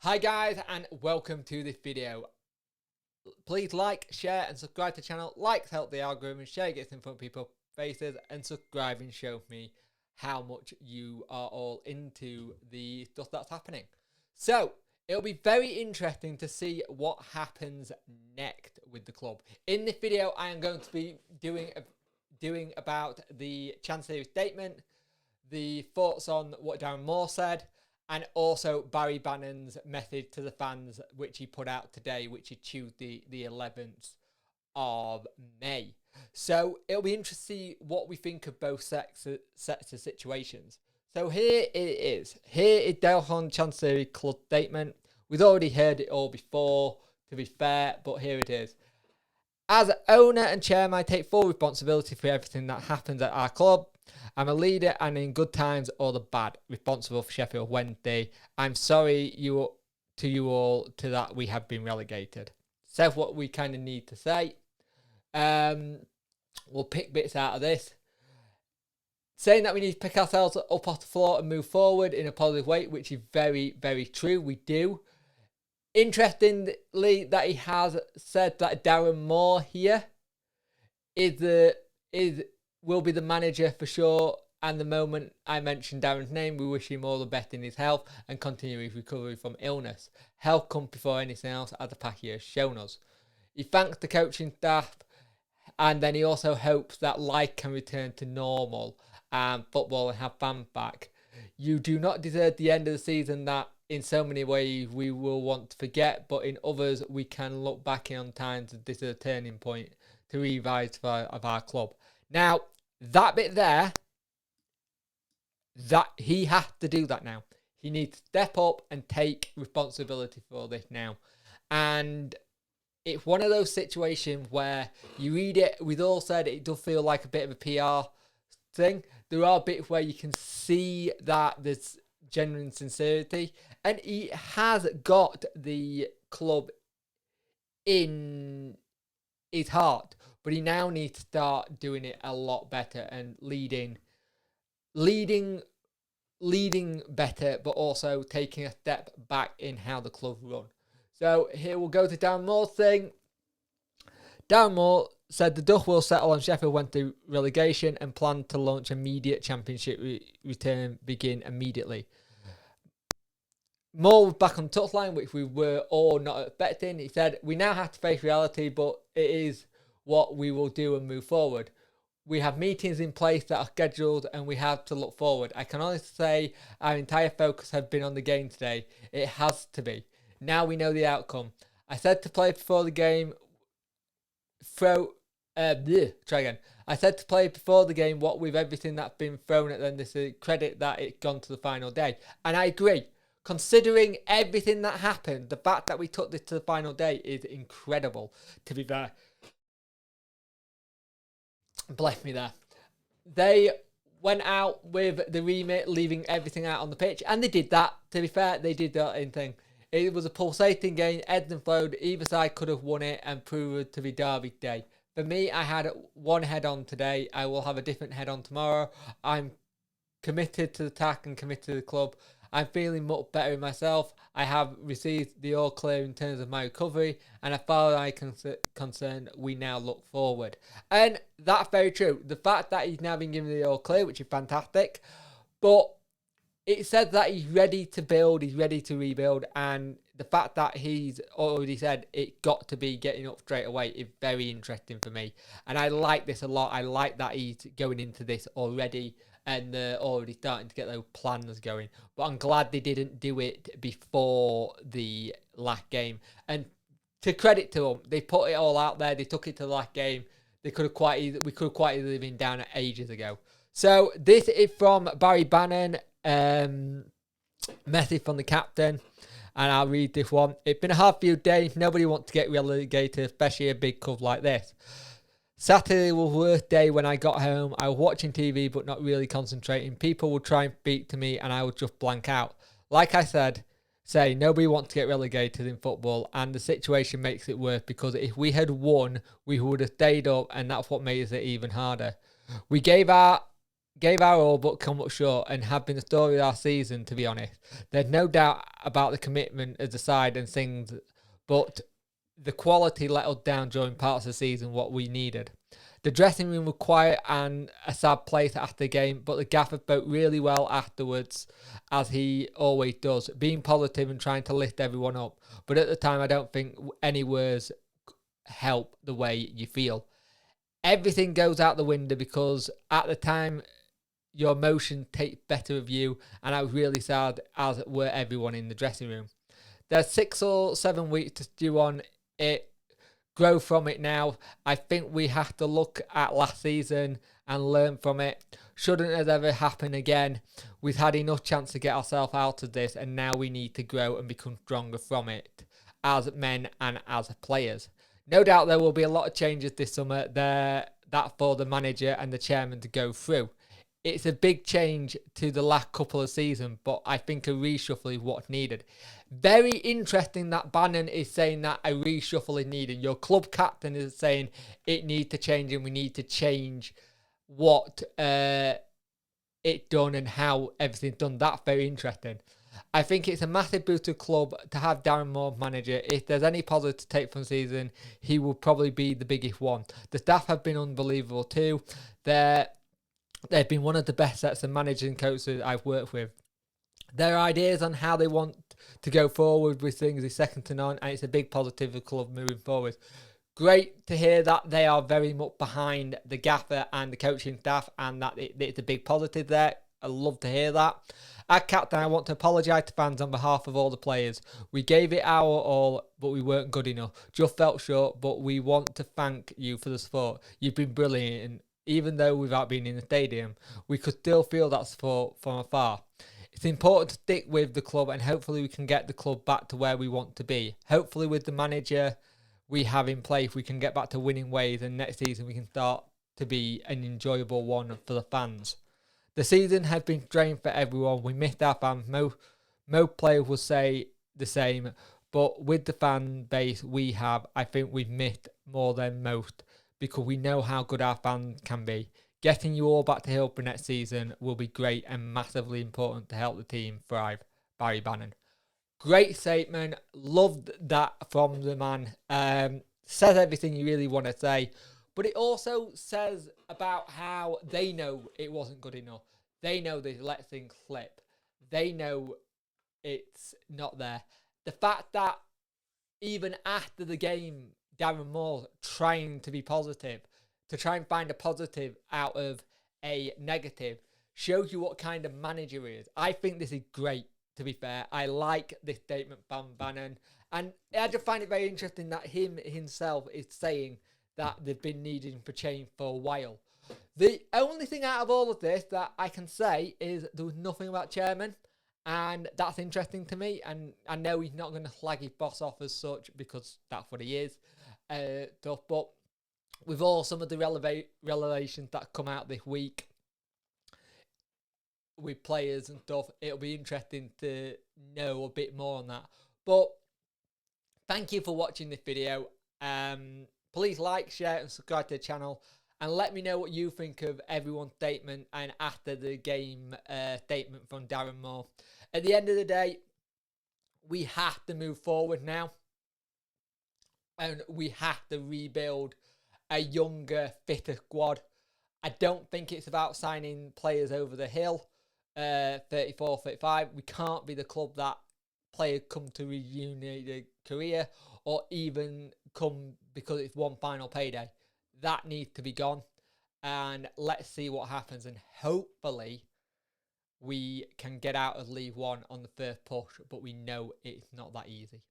Hi guys, and welcome to this video. Please like, share and subscribe to the channel. Likes help the algorithm, share gets in front of people's faces, and subscribing shows me how much you are all into the stuff that's happening. So it'll be very interesting to see what happens next with the club. In this video I am going to be doing about the Chancery statement, the thoughts on what Darren Moore said, and also Barry Bannan's message to the fans, which he put out today, which is Tuesday, the 11th of May. So it'll be interesting to see what we think of both sets of situations. So here it is. Here is Delhon Chancery Club statement. We've already heard it all before, to be fair, but here it is. As owner and chairman, I take full responsibility for everything that happens at our club. I'm a leader, and in good times or the bad, responsible for Sheffield Wednesday. I'm sorry to you all to that we have been relegated. Says what we kind of need to say. We'll pick bits out of this. Saying that we need to pick ourselves up off the floor and move forward in a positive way, which is very, very true. We do. Interestingly, that he has said that Darren Moore here will be the manager for sure. And the moment I mentioned Darren's name, we wish him all the best in his health and continue his recovery from illness. Health comes before anything else, as the past year has shown us. He thanks the coaching staff, and then he also hopes that life can return to normal and football and have fans back. You do not deserve the end of the season that in so many ways we will want to forget, but in others we can look back on times that this is a turning point to revise of our club. Now, that bit there, that he has to do that now. He needs to step up and take responsibility for this now. And it's one of those situations where you read it, we've all said it does feel like a bit of a PR thing. There are bits where you can see that there's genuine sincerity, and he has got the club in his heart, but he now needs to start doing it a lot better and leading better, but also taking a step back in how the club run. So here we'll go to Darren Moore's thing. Darren Moore said the Duck will settle on Sheffield Wednesday relegation and plan to launch immediate championship return begin immediately. Moore was back on touchline, which we were all not expecting. He said, "We now have to face reality, but it is what we will do and move forward. We have meetings in place that are scheduled and we have to look forward. I can honestly say our entire focus has been on the game today. It has to be. Now we know the outcome. I said to play before the game, I said to play before the game what with everything that's been thrown at them, this is credit that it's gone to the final day." And I agree. Considering everything that happened, the fact that we took this to the final day is incredible, to be fair. Bless me there. They went out with the remit, leaving everything out on the pitch, and they did that. To be fair, they did that in thing. It was a pulsating game, ebbed and flowed. Either side could have won it and proved to be Derby Day. For me, I had one head on today. I will have a different head on tomorrow. I'm committed to the attack and committed to the club. I'm feeling much better in myself. I have received the all clear in terms of my recovery, and as far as I'm concerned, we now look forward. And that's very true. The fact that he's now been given the all clear, which is fantastic, but it says that he's ready to build, he's ready to rebuild, and the fact that he's already said it got to be getting up straight away is very interesting for me. And I like this a lot. I like that he's going into this already and they're already starting to get those plans going. But I'm glad they didn't do it before the last game. And to credit to them, they put it all out there. They took it to the last game. We could have quite easily been down at ages ago. So this is from Barry Bannan. Message from the captain, and I'll read this one. It's been a hard few days. Nobody wants to get relegated, especially a big club like this. Saturday was the worst day when I got home. I was watching TV but not really concentrating. People would try and speak to me and I would just blank out. Like I said, nobody wants to get relegated in football, and the situation makes it worse because if we had won, we would have stayed up, and that's what makes it even harder. We gave our gave our all but come up short and have been the story of our season, to be honest. There's no doubt about the commitment as a side and things, but the quality let us down during parts of the season what we needed. The dressing room was quiet and a sad place after the game, but the gaffer spoke really well afterwards, as he always does, being positive and trying to lift everyone up. But at the time, I don't think any words help the way you feel. Everything goes out the window because at the time, your emotion takes better of you, and I was really sad, as were everyone in the dressing room. There's 6 or 7 weeks to stew on it, grow from it now. I think we have to look at last season and learn from it. Shouldn't have ever happened again. We've had enough chance to get ourselves out of this, and now we need to grow and become stronger from it as men and as players. No doubt there will be a lot of changes this summer there that for the manager and the chairman to go through. It's a big change to the last couple of seasons, but I think a reshuffle is what's needed. Very interesting that Bannan is saying that a reshuffle is needed. Your club captain is saying it needs to change and we need to change what it done and how everything's done. That's very interesting. I think it's a massive boost to the club to have Darren Moore manager. If there's any positive to take from the season, he will probably be the biggest one. The staff have been unbelievable too. They've been one of the best sets of managers and coaches I've worked with. Their ideas on how they want to go forward with things is second to none, and it's a big positive for the club moving forward. Great to hear that they are very much behind the gaffer and the coaching staff, and that it's a big positive there. I love to hear that. As captain, I want to apologise to fans on behalf of all the players. We gave it our all, but we weren't good enough. Just felt short, but we want to thank you for the support. You've been brilliant, and even though without being in the stadium, we could still feel that support from afar. It's important to stick with the club, and hopefully we can get the club back to where we want to be. Hopefully with the manager we have in place, we can get back to winning ways, and next season we can start to be an enjoyable one for the fans. The season has been strange for everyone. We missed our fans. Most players will say the same, but with the fan base we have, I think we've missed more than most because we know how good our fans can be. Getting you all back to Hill for next season will be great and massively important to help the team thrive. Barry Bannan. Great statement. Loved that from the man. Says everything you really want to say. But it also says about how they know it wasn't good enough. They know they let things slip. They know it's not there. The fact that even after the game, Darren Moore trying to be positive, to try and find a positive out of a negative, shows you what kind of manager he is. I think this is great, to be fair. I like this statement from Bannan. And I just find it very interesting that himself is saying that they've been needing for change for a while. The only thing out of all of this that I can say is there was nothing about chairman, and that's interesting to me. And I know he's not going to slag his boss off as such because that's what he is. But with all some of the revelations that come out this week with players and stuff, it'll be interesting to know a bit more on that. But thank you for watching this video. Please like, share and subscribe to the channel, and let me know what you think of everyone's statement and after the game statement from Darren Moore. At the end of the day, we have to move forward now, and we have to rebuild a younger, fitter squad. I don't think it's about signing players over the hill, 34, 35. We can't be the club that players come to reunite their career or even come because it's one final payday. That needs to be gone. And let's see what happens. And hopefully we can get out of League One on the first push, but we know it's not that easy.